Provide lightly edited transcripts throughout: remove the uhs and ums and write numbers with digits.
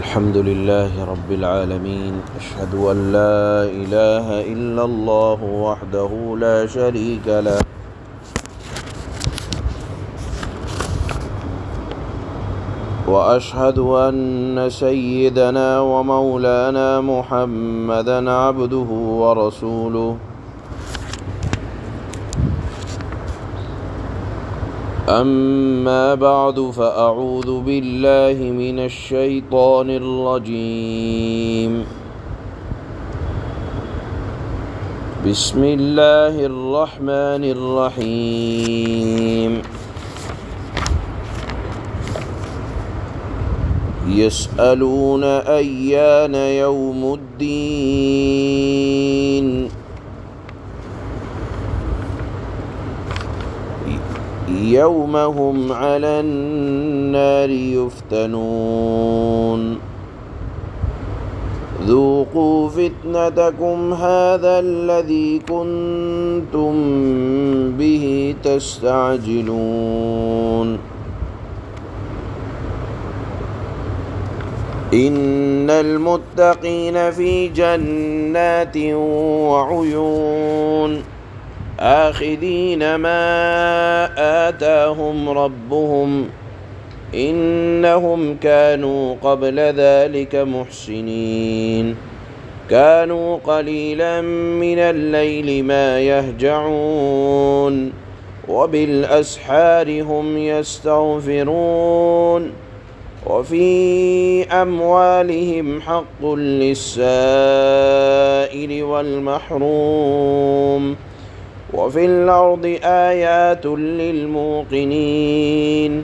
الحمد لله رب العالمين، أشهد أن لا إله إلا الله وحده لا شريك له، وأشهد أن سيدنا ومولانا محمدًا عبده ورسوله. أما بعد، فأعوذ بالله من الشيطان الرجيم. بسم الله الرحمن الرحيم. يسألون أيان يوم الدين، يوم هم على النار يفتنون. ذوقوا فتنتكم هذا الذي كنتم به تستعجلون. إن المتقين في جنات وعيون، آخذين ما آتاهم ربهم، إنهم كانوا قبل ذلك محسنين. كانوا قليلا من الليل ما يهجعون، وبالأسحار هم يستغفرون. وفي أموالهم حق للسائل والمحروم، وفي الأرض آيات للموقنين،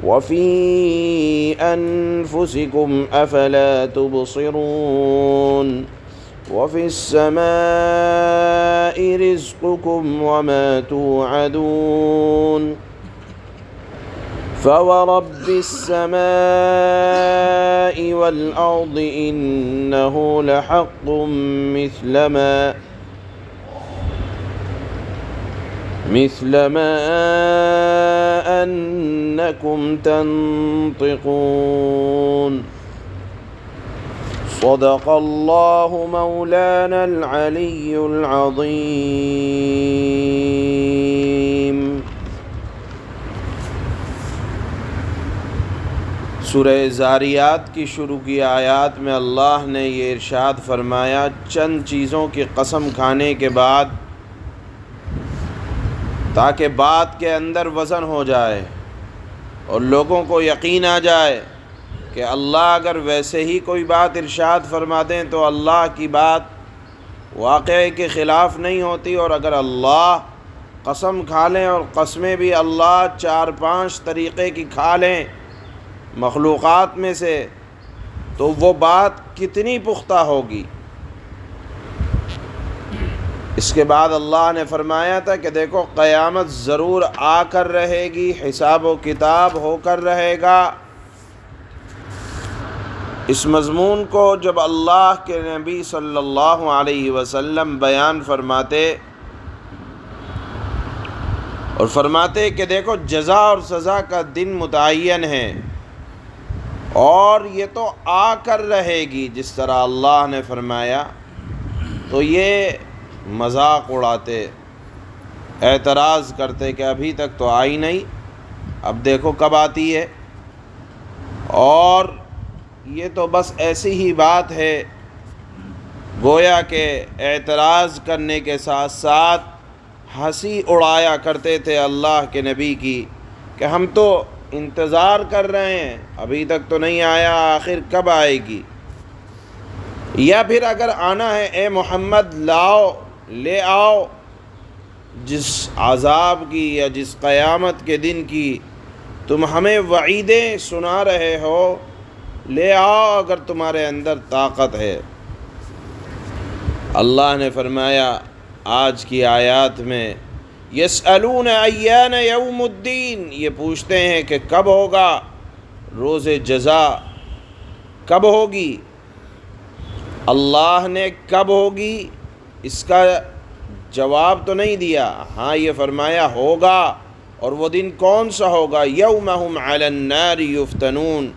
وفي أنفسكم أفلا تبصرون. وفي السماء رزقكم وما توعدون. فورب السماء والأرض إنه لحق مثل ما أنكم تنطقون. صدق الله مولانا العلي العظيم. سورہ زاریات کی شروع کی آیات میں اللہ نے یہ ارشاد فرمایا، چند چیزوں کی قسم کھانے کے بعد تاکہ بات کے اندر وزن ہو جائے اور لوگوں کو یقین آ جائے کہ اللہ اگر ویسے ہی کوئی بات ارشاد فرما دیں تو اللہ کی بات واقعے کے خلاف نہیں ہوتی، اور اگر اللہ قسم کھا لیں اور قسمیں بھی اللہ 4-5 طریقے کی کھا لیں مخلوقات میں سے تو وہ بات کتنی پختہ ہوگی۔ اس کے بعد اللہ نے فرمایا تھا کہ دیکھو قیامت ضرور آ کر رہے گی، حساب و کتاب ہو کر رہے گا۔ اس مضمون کو جب اللہ کے نبی صلی اللہ علیہ وسلم بیان فرماتے اور فرماتے کہ دیکھو جزا اور سزا کا دن متعین ہے اور یہ تو آ کر رہے گی جس طرح اللہ نے فرمایا، تو یہ مذاق اڑاتے، اعتراض کرتے کہ ابھی تک تو آئی نہیں، اب دیکھو کب آتی ہے۔ اور یہ تو بس ایسی ہی بات ہے، گویا کہ اعتراض کرنے کے ساتھ ساتھ ہنسی اڑایا کرتے تھے اللہ کے نبی کی کہ ہم تو انتظار کر رہے ہیں، ابھی تک تو نہیں آیا، آخر کب آئے گی؟ یا پھر اگر آنا ہے اے محمد لے آؤ، جس عذاب کی یا جس قیامت کے دن کی تم ہمیں وعیدیں سنا رہے ہو، لے آؤ اگر تمہارے اندر طاقت ہے۔ اللہ نے فرمایا آج کی آیات میں، یسألون ایان یوم الدین، یہ پوچھتے ہیں کہ کب ہوگا روز جزا، کب ہوگی؟ اللہ نے کب ہوگی اس کا جواب تو نہیں دیا، ہاں یہ فرمایا ہوگا، اور وہ دن کون سا ہوگا؟ یوم ہم علی النار یفتنون،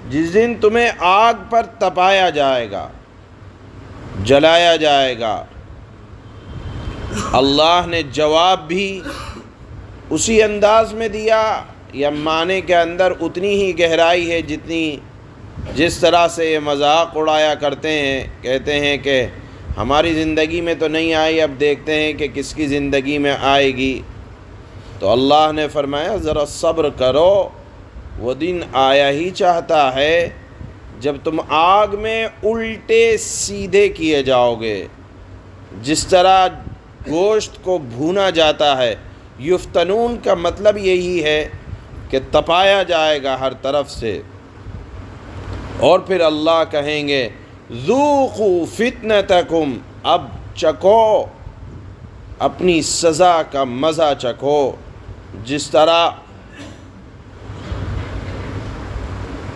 جس دن تمہیں آگ پر تپایا جائے گا، جلایا جائے گا۔ اللہ نے جواب بھی اسی انداز میں دیا، یا معنی کے اندر اتنی ہی گہرائی ہے جس طرح سے یہ مذاق اڑایا کرتے ہیں، کہتے ہیں کہ ہماری زندگی میں تو نہیں آئی، اب دیکھتے ہیں کہ کس کی زندگی میں آئے گی۔ تو اللہ نے فرمایا ذرا صبر کرو، وہ دن آیا ہی چاہتا ہے جب تم آگ میں الٹے سیدھے کیے جاؤ گے، جس طرح گوشت کو بھونا جاتا ہے۔ یفتنون کا مطلب یہی ہے کہ تپایا جائے گا ہر طرف سے۔ اور پھر اللہ کہیں گے ذوقوا فتنتکم، اب چکھو اپنی سزا کا مزہ چکھو۔ جس طرح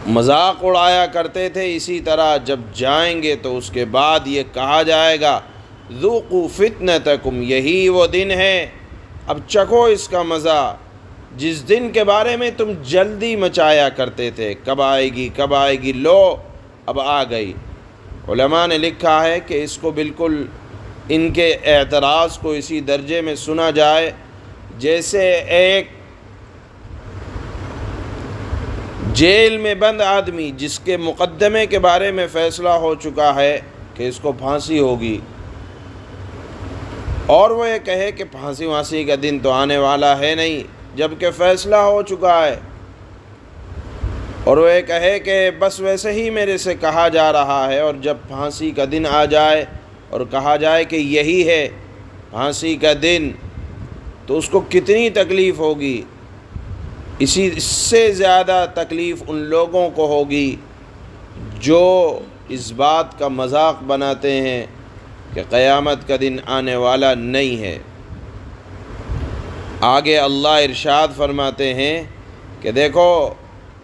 مذاق اڑایا کرتے تھے، اسی طرح جب جائیں گے تو اس کے بعد یہ کہا جائے گا ذوقوا فتنتکم، یہی وہ دن ہے، اب چکھو اس کا مزہ، جس دن کے بارے میں تم جلدی مچایا کرتے تھے، کب آئے گی کب آئے گی، لو اب آ گئی۔ علماء نے لکھا ہے کہ اس کو بالکل ان کے اعتراض کو اسی درجے میں سنا جائے جیسے ایک جیل میں بند آدمی جس کے مقدمے کے بارے میں فیصلہ ہو چکا ہے کہ اس کو پھانسی ہوگی، اور وہ یہ کہے کہ پھانسی کا دن تو آنے والا ہے نہیں، جبکہ فیصلہ ہو چکا ہے، اور وہ یہ کہے کہ بس ویسے ہی میرے سے کہا جا رہا ہے، اور جب پھانسی کا دن آ جائے اور کہا جائے کہ یہی ہے پھانسی کا دن، تو اس کو کتنی تکلیف ہوگی۔ اس سے زیادہ تکلیف ان لوگوں کو ہوگی جو اس بات کا مذاق بناتے ہیں کہ قیامت کا دن آنے والا نہیں ہے۔ آگے اللہ ارشاد فرماتے ہیں کہ دیکھو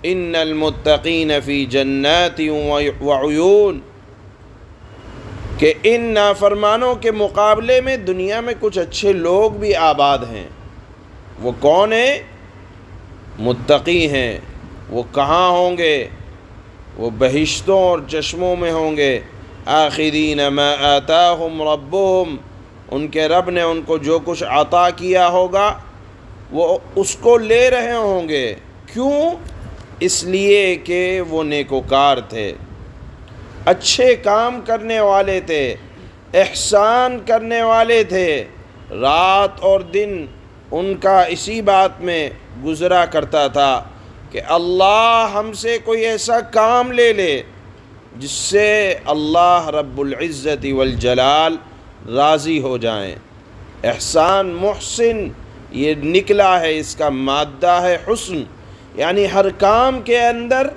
ان المتقین فی جنات وعیون، کہ ان نافرمانوں کے مقابلے میں دنیا میں کچھ اچھے لوگ بھی آباد ہیں۔ وہ کون ہیں؟ متقی ہیں۔ وہ کہاں ہوں گے؟ وہ بہشتوں اور چشموں میں ہوں گے۔ آخذین ما آتاہم ربہم، ان کے رب نے ان کو جو کچھ عطا کیا ہوگا وہ اس کو لے رہے ہوں گے۔ کیوں؟ اس لیے کہ وہ نیکوکار تھے، اچھے کام کرنے والے تھے، احسان کرنے والے تھے۔ رات اور دن ان کا اسی بات میں گزرا کرتا تھا کہ اللہ ہم سے کوئی ایسا کام لے لے جس سے اللہ رب العزت والجلال راضی ہو جائیں۔ احسان محسن یہ نکلا ہے، اس کا مادہ ہے حسن، یعنی ہر کام کے اندر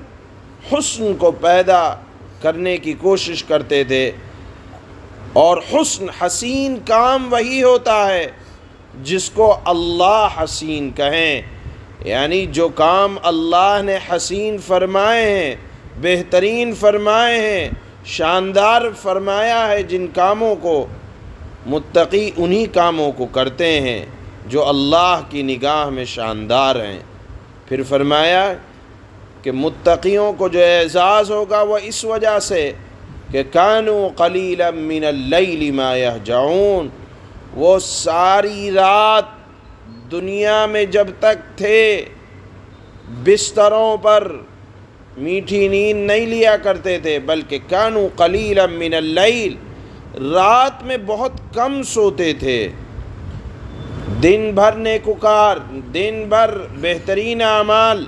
حسن کو پیدا کرنے کی کوشش کرتے تھے۔ اور حسن حسین کام وہی ہوتا ہے جس کو اللہ حسین کہیں، یعنی جو کام اللہ نے حسین فرمائے ہیں، بہترین فرمائے ہیں، شاندار فرمایا ہے، جن کاموں کو متقی انہی کاموں کو کرتے ہیں جو اللہ کی نگاہ میں شاندار ہیں۔ پھر فرمایا کہ متقیوں کو جو اعزاز ہوگا وہ اس وجہ سے کہ کانوا قلیلا من اللیل ما یہجعون، وہ ساری رات دنیا میں جب تک تھے بستروں پر میٹھی نیند نہیں لیا کرتے تھے، بلکہ کانوا قلیلا من اللیل، رات میں بہت کم سوتے تھے، دن بھر نیکوکار، دن بھر بہترین اعمال،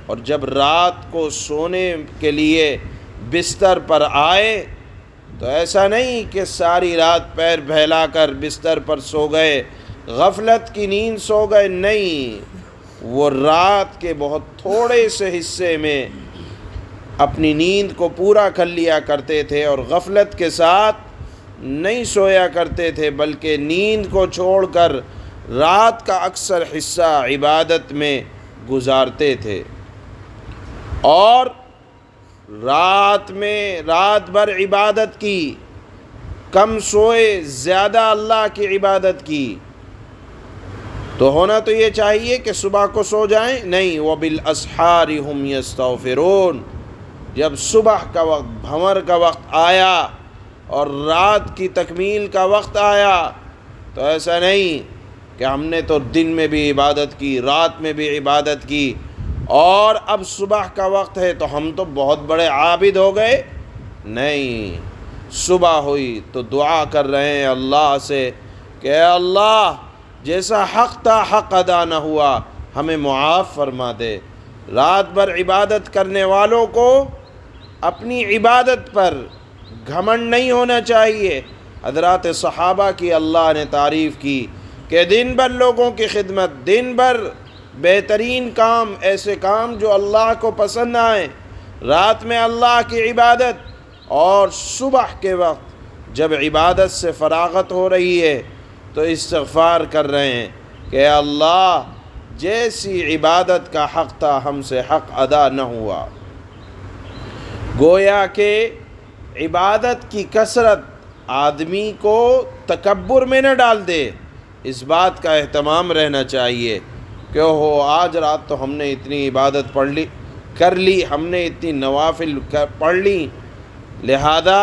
اور جب رات کو سونے کے لیے بستر پر آئے تو ایسا نہیں کہ ساری رات پیر پھیلا کر بستر پر سو گئے، غفلت کی نیند سو گئے، نہیں، وہ رات کے بہت تھوڑے سے حصے میں اپنی نیند کو پورا کر لیا کرتے تھے، اور غفلت کے ساتھ نہیں سویا کرتے تھے، بلکہ نیند کو چھوڑ کر رات کا اکثر حصہ عبادت میں گزارتے تھے، اور رات بھر عبادت کی، کم سوئے، زیادہ اللہ کی عبادت کی۔ تو ہونا تو یہ چاہیے کہ صبح کو سو جائیں، نہیں، وَبِالْأَسْحَارِ هُمْ يَسْتَغْفِرُونَ، جب صبح کا وقت بھنور کا وقت آیا اور رات کی تکمیل کا وقت آیا تو ایسا نہیں کہ ہم نے تو دن میں بھی عبادت کی، رات میں بھی عبادت کی، اور اب صبح کا وقت ہے تو ہم تو بہت بڑے عابد ہو گئے۔ نہیں، صبح ہوئی تو دعا کر رہے ہیں اللہ سے کہ اے اللہ جیسا حق تھا حق ادا نہ ہوا ہمیں معاف فرما دے۔ رات بھر عبادت کرنے والوں کو اپنی عبادت پر گھمنڈ نہیں ہونا چاہیے۔ حضرات صحابہ کی اللہ نے تعریف کی کہ دن بھر لوگوں کی خدمت، دن بھر بہترین کام، ایسے کام جو اللہ کو پسند آئیں، رات میں اللہ کی عبادت، اور صبح کے وقت جب عبادت سے فراغت ہو رہی ہے تو استغفار کر رہے ہیں کہ اے اللہ جیسی عبادت کا حق تھا ہم سے حق ادا نہ ہوا۔ گویا کہ عبادت کی کثرت آدمی کو تکبر میں نہ ڈال دے، اس بات کا اہتمام رہنا چاہیے کہ آج رات تو ہم نے اتنی عبادت کر لی، ہم نے اتنی نوافل پڑھ لی، لہذا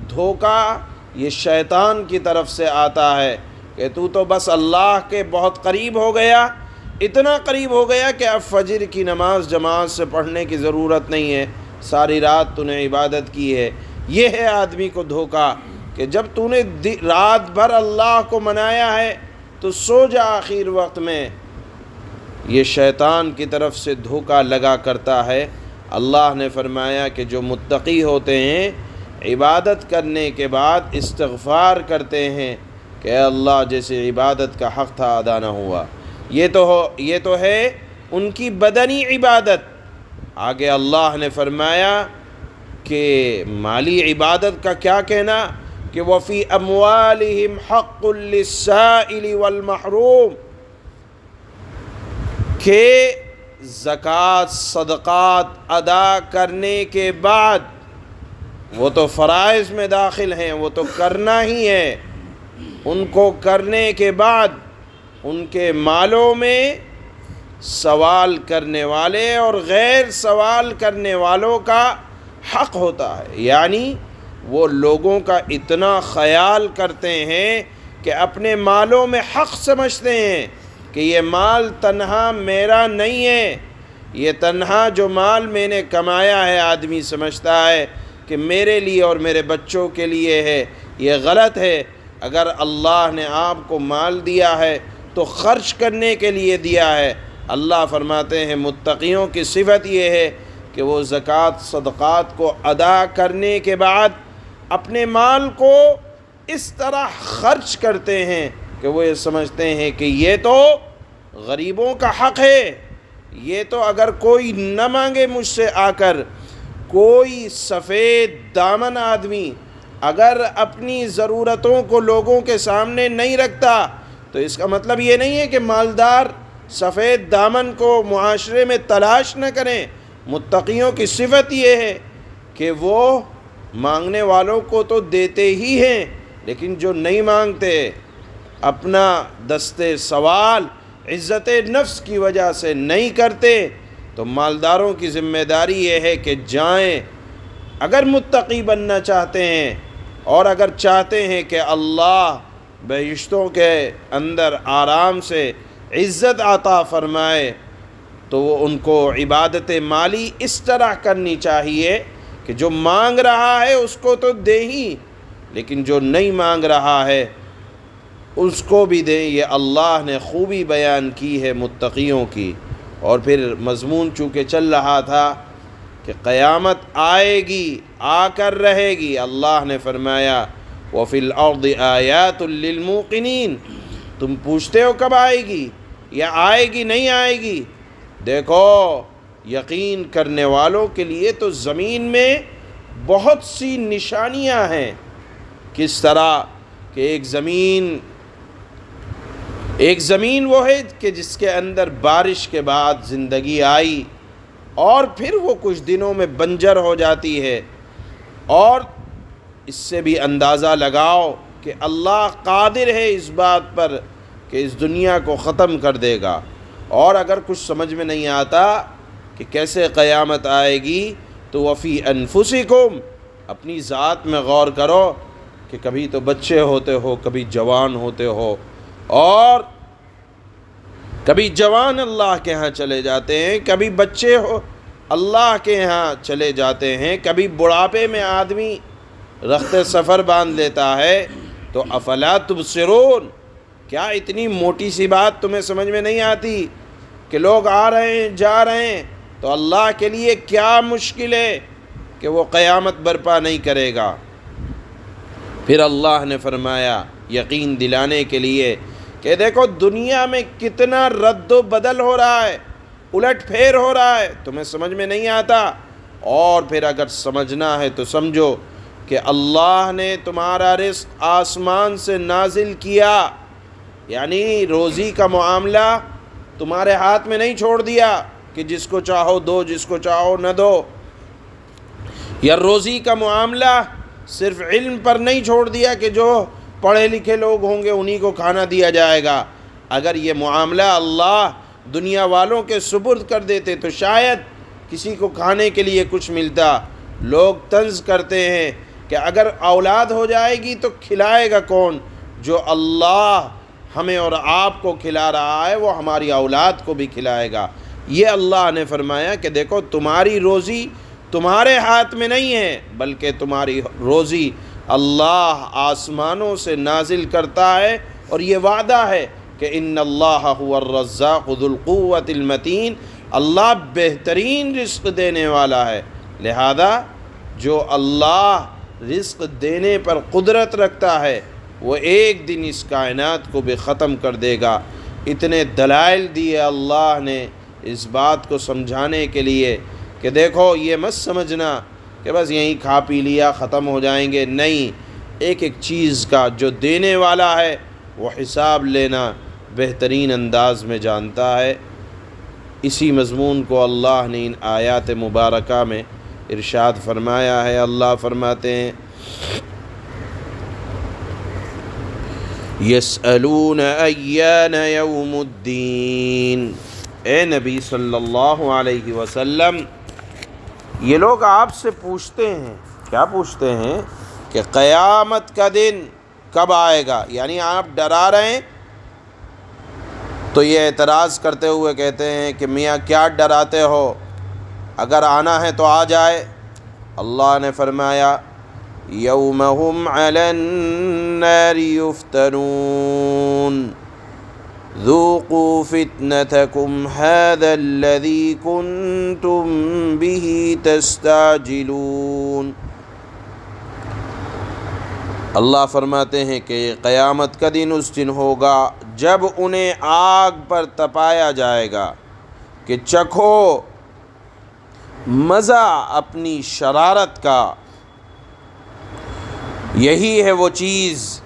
دھوکہ یہ شیطان کی طرف سے آتا ہے کہ تو بس اللہ کے بہت قریب ہو گیا، اتنا قریب ہو گیا کہ اب فجر کی نماز جماعت سے پڑھنے کی ضرورت نہیں ہے، ساری رات تو نے عبادت کی ہے۔ یہ ہے آدمی کو دھوکہ کہ جب تو نے رات بھر اللہ کو منایا ہے تو سو جا آخر وقت میں۔ یہ شیطان کی طرف سے دھوکہ لگا کرتا ہے۔ اللہ نے فرمایا کہ جو متقی ہوتے ہیں عبادت کرنے کے بعد استغفار کرتے ہیں کہ اے اللہ جیسے عبادت کا حق تھا ادا نہ ہوا۔ یہ تو ہے ان کی بدنی عبادت۔ آگے اللہ نے فرمایا کہ مالی عبادت کا کیا کہنا کہ وَفِي أَمْوَالِهِمْ حَقٌّ لِلسَّائِلِ وَالْمَحْرُومِ، کہ زکوٰۃ صدقات ادا کرنے کے بعد وہ تو فرائض میں داخل ہیں، وہ تو کرنا ہی ہے، ان کو کرنے کے بعد ان کے مالوں میں سوال کرنے والے اور غیر سوال کرنے والوں کا حق ہوتا ہے۔ یعنی وہ لوگوں کا اتنا خیال کرتے ہیں کہ اپنے مالوں میں حق سمجھتے ہیں کہ یہ مال تنہا میرا نہیں ہے، یہ تنہا جو مال میں نے کمایا ہے آدمی سمجھتا ہے کہ میرے لیے اور میرے بچوں کے لیے ہے۔ یہ غلط ہے۔ اگر اللہ نے آپ کو مال دیا ہے تو خرچ کرنے کے لیے دیا ہے۔ اللہ فرماتے ہیں متقیوں کی صفت یہ ہے کہ وہ زکوٰۃ صدقات کو ادا کرنے کے بعد اپنے مال کو اس طرح خرچ کرتے ہیں کہ وہ یہ سمجھتے ہیں کہ یہ تو غریبوں کا حق ہے، یہ تو اگر کوئی نہ مانگے مجھ سے آ کر، کوئی سفید دامن آدمی اگر اپنی ضرورتوں کو لوگوں کے سامنے نہیں رکھتا تو اس کا مطلب یہ نہیں ہے کہ مالدار سفید دامن کو معاشرے میں تلاش نہ کریں۔ متقیوں کی صفت یہ ہے کہ وہ مانگنے والوں کو تو دیتے ہی ہیں، لیکن جو نہیں مانگتے اپنا دستے سوال عزت نفس کی وجہ سے نہیں کرتے، تو مالداروں کی ذمہ داری یہ ہے کہ جائیں، اگر متقی بننا چاہتے ہیں اور اگر چاہتے ہیں کہ اللہ بہشتوں کے اندر آرام سے عزت عطا فرمائے، تو وہ ان کو عبادت مالی اس طرح کرنی چاہیے کہ جو مانگ رہا ہے اس کو تو دے ہی، لیکن جو نہیں مانگ رہا ہے اس کو بھی دیں۔ یہ اللہ نے خوبی بیان کی ہے متقیوں کی۔ اور پھر مضمون چونکہ چل رہا تھا کہ قیامت آئے گی، آ کر رہے گی، اللہ نے فرمایا وَفِي الْأَرْضِ آيَاتٌ لِلْمُوقِنِينَ، تم پوچھتے ہو کب آئے گی، یا آئے گی نہیں آئے گی؟ دیکھو یقین کرنے والوں کے لیے تو زمین میں بہت سی نشانیاں ہیں۔ کس طرح کہ ایک زمین وہ ہے کہ جس کے اندر بارش کے بعد زندگی آئی اور پھر وہ کچھ دنوں میں بنجر ہو جاتی ہے، اور اس سے بھی اندازہ لگاؤ کہ اللہ قادر ہے اس بات پر کہ اس دنیا کو ختم کر دے گا۔ اور اگر کچھ سمجھ میں نہیں آتا کہ کیسے قیامت آئے گی، تو وفی انفسکم، اپنی ذات میں غور کرو کہ کبھی تو بچے ہوتے ہو، کبھی جوان ہوتے ہو، اور کبھی جوان اللہ کے ہاں چلے جاتے ہیں، کبھی بچے ہو اللہ کے ہاں چلے جاتے ہیں، کبھی بڑھاپے میں آدمی رخت سفر باندھ لیتا ہے۔ تو افلا تبصرون، کیا اتنی موٹی سی بات تمہیں سمجھ میں نہیں آتی کہ لوگ آ رہے ہیں جا رہے ہیں، تو اللہ کے لیے کیا مشکل ہے کہ وہ قیامت برپا نہیں کرے گا۔ پھر اللہ نے فرمایا یقین دلانے کے لیے کہ دیکھو دنیا میں کتنا رد و بدل ہو رہا ہے، الٹ پھیر ہو رہا ہے، تمہیں سمجھ میں نہیں آتا؟ اور پھر اگر سمجھنا ہے تو سمجھو کہ اللہ نے تمہارا رزق آسمان سے نازل کیا، یعنی روزی کا معاملہ تمہارے ہاتھ میں نہیں چھوڑ دیا کہ جس کو چاہو دو، جس کو چاہو نہ دو، یا روزی کا معاملہ صرف علم پر نہیں چھوڑ دیا کہ جو پڑھے لکھے لوگ ہوں گے انہی کو کھانا دیا جائے گا۔ اگر یہ معاملہ اللہ دنیا والوں کے سپرد کر دیتے تو شاید کسی کو کھانے کے لیے کچھ ملتا۔ لوگ طنز کرتے ہیں کہ اگر اولاد ہو جائے گی تو کھلائے گا کون؟ جو اللہ ہمیں اور آپ کو کھلا رہا ہے وہ ہماری اولاد کو بھی کھلائے گا۔ یہ اللہ نے فرمایا کہ دیکھو تمہاری روزی تمہارے ہاتھ میں نہیں ہے، بلکہ تمہاری روزی اللہ آسمانوں سے نازل کرتا ہے، اور یہ وعدہ ہے کہ ان اللہ هو الرزاق ذو القوۃ المتین، اللہ بہترین رزق دینے والا ہے۔ لہذا جو اللہ رزق دینے پر قدرت رکھتا ہے وہ ایک دن اس کائنات کو بھی ختم کر دے گا۔ اتنے دلائل دیے اللہ نے اس بات کو سمجھانے کے لیے کہ دیکھو یہ مت سمجھنا کہ بس یہیں کھا پی لیا ختم ہو جائیں گے، نہیں، ایک ایک چیز کا جو دینے والا ہے وہ حساب لینا بہترین انداز میں جانتا ہے۔ اسی مضمون کو اللہ نے ان آیات مبارکہ میں ارشاد فرمایا ہے۔ اللہ فرماتے ہیں یسألون ایان یوم الدین، اے نبی صلی اللہ علیہ وسلم یہ لوگ آپ سے پوچھتے ہیں، کیا پوچھتے ہیں؟ کہ قیامت کا دن کب آئے گا، یعنی آپ ڈرا رہے ہیں۔ تو یہ اعتراض کرتے ہوئے کہتے ہیں کہ میاں کیا ڈراتے ہو، اگر آنا ہے تو آ جائے۔ اللہ نے فرمایا یوم ہم علی النار یفتنون ذوقوا فتنتکم ھذا الذی کنتم بہ تستعجلون۔ اللہ فرماتے ہیں کہ قیامت کا دن اس دن ہوگا جب انہیں آگ پر تپایا جائے گا کہ چکھو مزہ اپنی شرارت کا۔ یہی ہے وہ چیز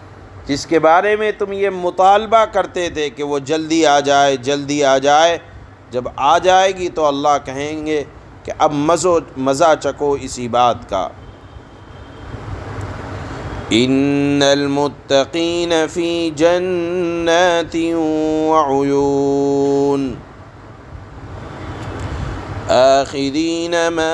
جس کے بارے میں تم یہ مطالبہ کرتے تھے کہ وہ جلدی آ جائے، جلدی آ جائے۔ جب آ جائے گی تو اللہ کہیں گے کہ اب مزہ چکھو اسی بات کا۔ ان المتقین فی جنات وعیون آخذین ما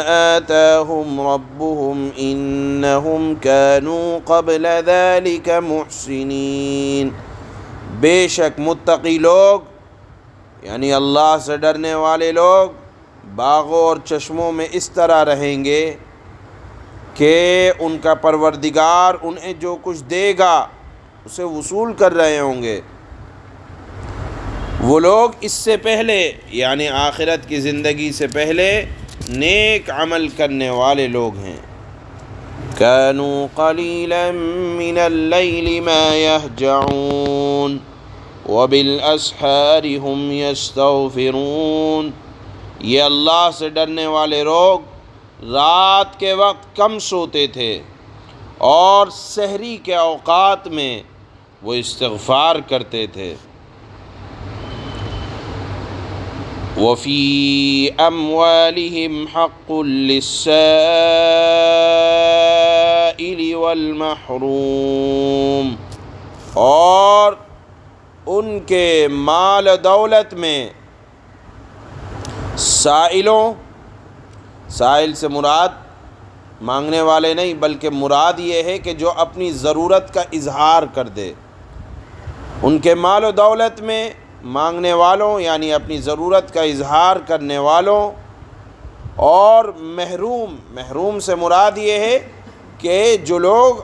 آتاہم ربهم انہم کانوا قبل ذلک محسنین۔ بے شک متقی لوگ یعنی اللہ سے ڈرنے والے لوگ باغوں اور چشموں میں اس طرح رہیں گے کہ ان کا پروردگار انہیں جو کچھ دے گا اسے وصول کر رہے ہوں گے۔ وہ لوگ اس سے پہلے یعنی آخرت کی زندگی سے پہلے نیک عمل کرنے والے لوگ ہیں۔ كانوا قليلا من الليل ما يهجعون وبالأسحار هم يستغفرون۔ یہ اللہ سے ڈرنے والے لوگ رات کے وقت کم سوتے تھے اور سحری کے اوقات میں وہ استغفار کرتے تھے۔ وَفِي أَمْوَالِهِمْ حَقٌّ لِلسَّائِلِ وَالْمَحْرُومِ، اور ان کے مال دولت میں سائلوں سائل سے مراد مانگنے والے نہیں، بلکہ مراد یہ ہے کہ جو اپنی ضرورت کا اظہار کر دے۔ ان کے مال و دولت میں مانگنے والوں یعنی اپنی ضرورت کا اظہار کرنے والوں، اور محروم سے مراد یہ ہے کہ جو لوگ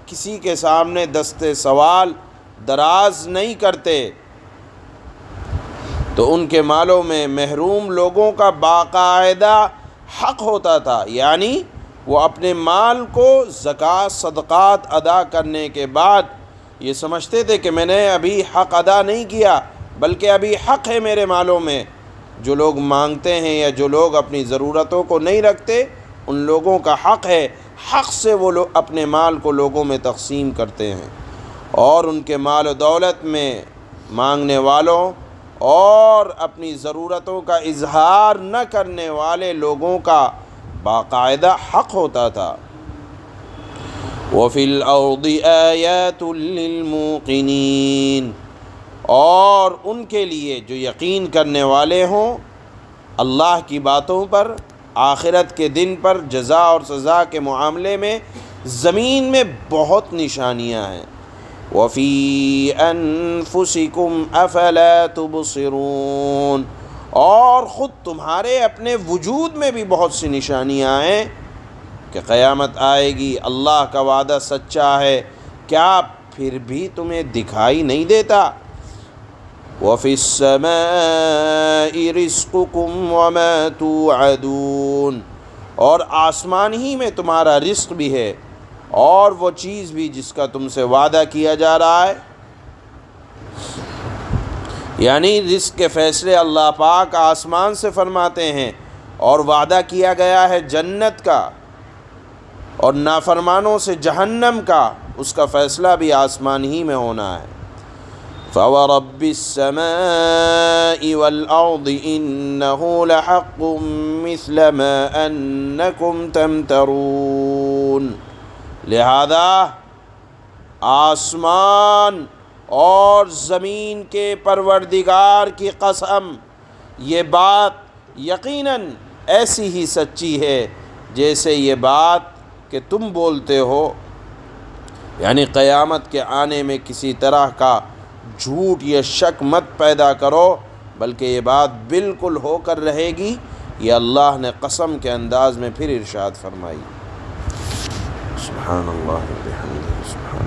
کسی کے سامنے دست سوال دراز نہیں کرتے، تو ان کے مالوں میں محروم لوگوں کا باقاعدہ حق ہوتا تھا، یعنی وہ اپنے مال کو زکوٰۃ صدقات ادا کرنے کے بعد یہ سمجھتے تھے کہ میں نے ابھی حق ادا نہیں کیا، بلکہ ابھی حق ہے میرے مالوں میں۔ جو لوگ مانگتے ہیں یا جو لوگ اپنی ضرورتوں کو نہیں رکھتے، ان لوگوں کا حق ہے، حق سے وہ لوگ اپنے مال کو لوگوں میں تقسیم کرتے ہیں، اور ان کے مال و دولت میں مانگنے والوں اور اپنی ضرورتوں کا اظہار نہ کرنے والے لوگوں کا باقاعدہ حق ہوتا تھا۔ وَفِي الْأَرْضِ آيَاتٌ لِّلْمُوقِنِينَ، اور ان کے لیے جو یقین کرنے والے ہوں اللہ کی باتوں پر، آخرت کے دن پر، جزا اور سزا کے معاملے میں، زمین میں بہت نشانیاں ہیں۔ وَفِي أَنفُسِكُمْ أَفَلَا تُبْصِرُونَ، اور خود تمہارے اپنے وجود میں بھی بہت سی نشانیاں ہیں کہ قیامت آئے گی، اللہ کا وعدہ سچا ہے، کیا پھر بھی تمہیں دکھائی نہیں دیتا؟ وَفِي السَّمَاءِ رِزْقُكُمْ وَمَا تُوعَدُونَ، اور آسمان ہی میں تمہارا رزق بھی ہے اور وہ چیز بھی جس کا تم سے وعدہ کیا جا رہا ہے۔ یعنی رزق کے فیصلے اللہ پاک آسمان سے فرماتے ہیں، اور وعدہ کیا گیا ہے جنت کا، اور نافرمانوں سے جہنم کا، اس کا فیصلہ بھی آسمان ہی میں ہونا ہے۔ فَوَرَبِّ السَّمَاءِ وَالْأَرْضِ إِنَّهُ لَحَقٌّ مِثْلَ مَا أَنَّكُمْ تَمْتَرُونَ، لہذا آسمان اور زمین کے پروردگار کی قسم، یہ بات یقیناً ایسی ہی سچی ہے جیسے یہ بات کہ تم بولتے ہو، یعنی قیامت کے آنے میں کسی طرح کا جھوٹ یا شک مت پیدا کرو، بلکہ یہ بات بالکل ہو کر رہے گی۔ یہ اللہ نے قسم کے انداز میں پھر ارشاد فرمائی۔ سبحان اللہ و بحمدہ، سبحان